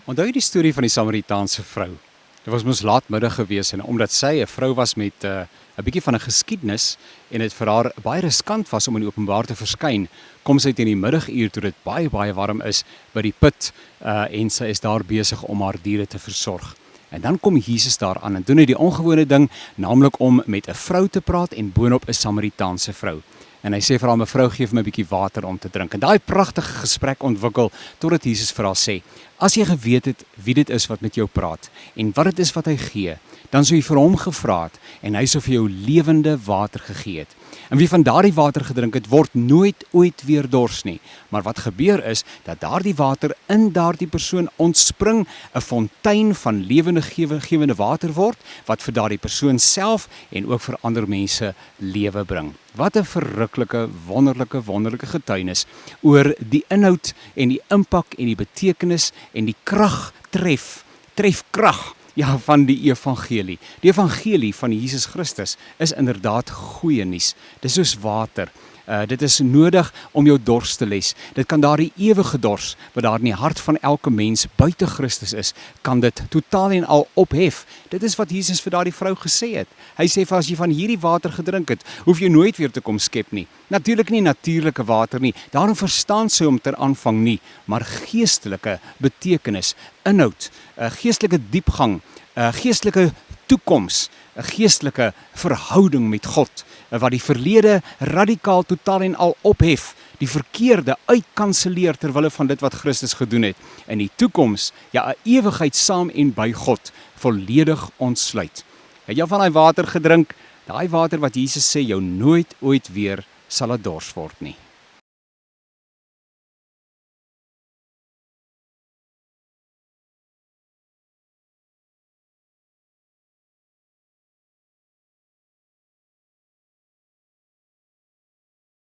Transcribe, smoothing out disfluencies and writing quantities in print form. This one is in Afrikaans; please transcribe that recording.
Onthou jy die storie van die Samaritaanse vrou? Dit was mos laatmiddag gewees en omdat sy 'n vrou was met 'n bietjie van 'n geskiedenis en dit vir haar baie riskant was om in die openbaar te verskyn, kom sy teen die middaguur toe dit baie warm is by die put en sy is daar besig om haar diere te versorg. En dan kom Jesus daar aan en doen hy die ongewone ding, naamlik om met 'n vrou te praat en boonop 'n Samaritaanse vrou. En hy sê vir haar, mevrou, gee vir my 'n bietjie water om te drink. En daai pragtige gesprek ontwikkel totdat Jesus vir haar sê, as jy geweet het wie dit is wat met jou praat en wat dit is wat hy gee, dan sou jy vir hom gevra het en hy sou vir jou lewende water gegee het. En wie van daardie water gedrink het, word nooit ooit weer dors nie. Maar wat gebeur is, dat daardie water in daardie persoon ontspring, 'n fontein van lewende gewende water word, wat vir daardie persoon self en ook vir ander mense lewe bring. Wat 'n verruklike, wonderlike getuienis oor die inhoud en die impak en die betekenis en die krag tref krag. Ja, van die evangelie. Die evangelie van Jesus Christus is inderdaad goeie nuus. Dis soos water. Dit is nodig om jou dors te les. Dit kan daardie ewige dors, wat daar in die hart van elke mens buite Christus is, kan dit totaal en al ophef. Dit is wat Jesus vir daardie vrou gesê het. Hy sê vir as jy van hierdie water gedrink het, hoef jy nooit weer te kom skep nie. Natuurlik nie natuurlike water nie. Daarom verstaan sy hom ter aanvang nie, maar geestelike betekenis, inhoud, geestelike diepgang, geestelike toekoms, 'n geestelike verhouding met God, wat die verlede radikaal totaal en al ophef, die verkeerde uitkanselleer ter wille van dit wat Christus gedoen het, en die toekoms, ja, 'n ewigheid saam en by God, volledig ontsluit. Het jy van daai water gedrink, daai water wat Jesus sê jou nooit ooit weer sal 'n dors word nie.